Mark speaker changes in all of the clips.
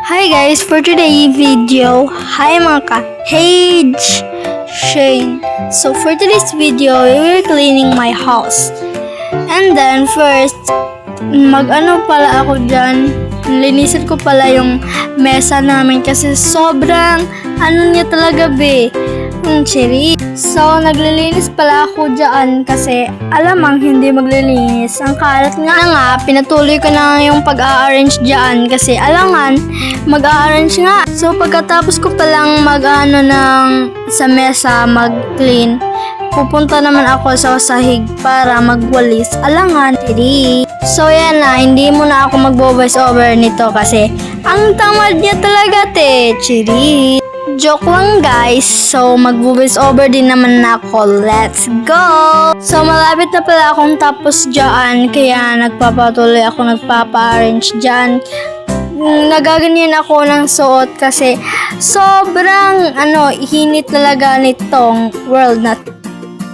Speaker 1: Hi guys, for today video, hi mga ka-Hage Shane. So for today's video, we're cleaning my house. And then first, mag-ano pala ako dyan, linisin ko pala yung mesa namin kasi sobrang ano niya talaga be. Cherry. So, naglilinis pala ako dyan kasi alamang hindi maglilinis. Ang kalat nga, pinatuloy ko na yung pag-a-arrange dyan kasi alangan mag-a-arrange nga. So, pagkatapos ko palang mag-ano ng sa mesa, mag-clean, pupunta naman ako sa sahig para magwalis. Alangan, Cherry. So, yan na, hindi mo na ako mag-voice over nito kasi ang tamad niya talaga, Cherry. Joke lang guys. So mag-voice over din naman ako. Let's go! So malapit na pala akong tapos dyan. Kaya nagpapatuloy ako, nagpapa-arrange dyan. Nagaganyan ako ng suot kasi sobrang hinit talaga nitong world na.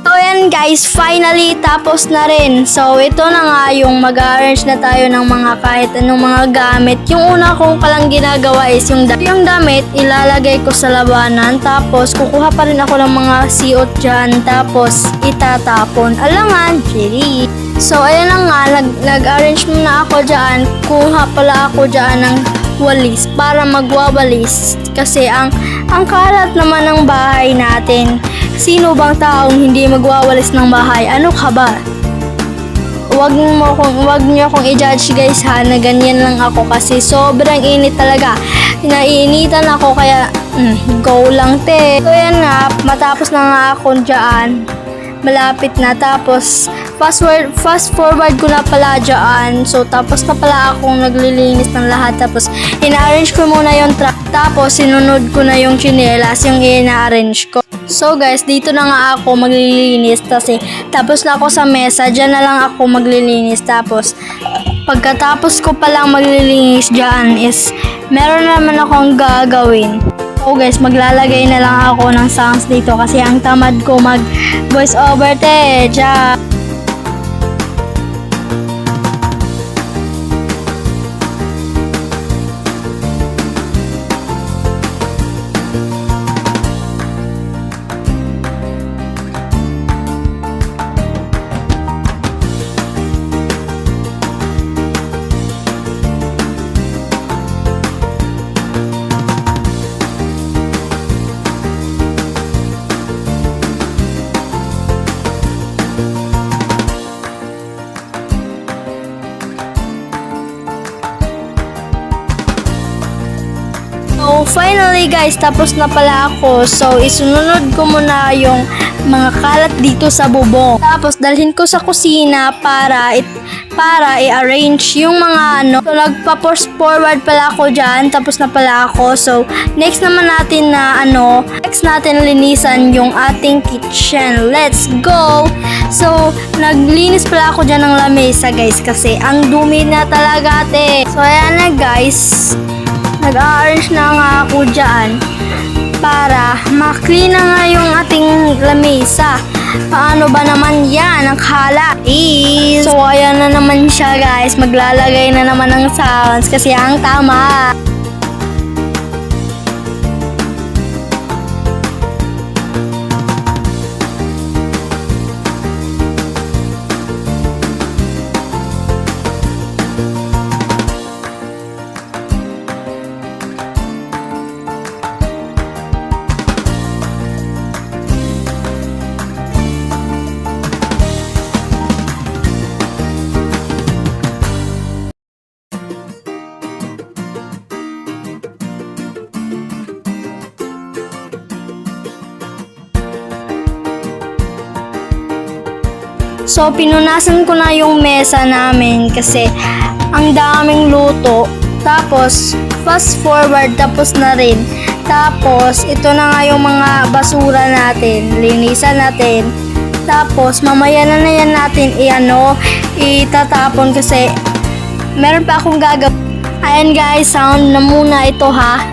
Speaker 1: So yan guys, finally tapos na rin. So ito na nga yung mag-arrange na tayo ng mga kahit anong mga gamit. Yung una kong palang ginagawa is yung damit ilalagay ko sa labanan. Tapos kukuha pa rin ako ng mga siot dyan. Tapos itatapon. Alangan, Cherry. So ayan na nga, nag-arrange muna ako dyan. Kuha pala ako dyan ng walis para magwawalis. Kasi ang kalat naman ng bahay natin. Sino bang taong hindi magwawalis ng bahay? Ano ka ba? Wag niyo akong i-judge guys ha, na ganyan lang ako kasi sobrang init talaga. Naiinitan ako kaya go lang te. So yan nga, matapos na nga ako dyan. Malapit na, tapos fast forward ko na pala dyan. So tapos na pala akong naglilinis ng lahat. Tapos ina-arrange ko muna yung truck. Tapos sinunod ko na yung chinelas, yung ina-arrange ko. So guys, dito na nga ako maglilinis kasi tapos na ako sa mesa, dyan na lang ako maglilinis. Tapos pagkatapos ko palang maglilinis dyan is meron naman akong gagawin. So guys, maglalagay na lang ako ng sounds dito kasi ang tamad ko mag voice over dyan. So, finally guys, tapos na pala ako. So, isunod ko muna yung mga kalat dito sa bubong. Tapos, dalhin ko sa kusina para i-arrange yung mga So, nagpa-force forward pala ako dyan. Tapos na pala ako. So, next naman natin na next natin linisan yung ating kitchen. Let's go! So, naglinis pala ako dyan ng lamesa guys kasi ang dumi na talaga ate. So, ayan na guys. Nag-a-arrange na nga ako dyan para ma-clean na nga yung ating lamesa. Paano ba naman yan? Ang kalat. So, ayan na naman siya guys. Maglalagay na naman ng sounds kasi ang tama. So, pinunasan ko na yung mesa namin kasi ang daming luto. Tapos, fast forward, tapos na rin. Tapos, ito na nga yung mga basura natin. Linisan natin. Tapos, mamaya na yan natin itatapon kasi meron pa akong gagawin. Ayan guys, sound na muna ito ha.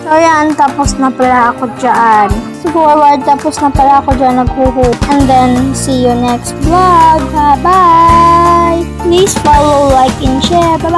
Speaker 1: So yan, tapos na pala ako dyan. Forward, tapos na pala ako dyan naghuhu. And then, see you next vlog. Bye-bye! Please follow, like, and share. Bye-bye!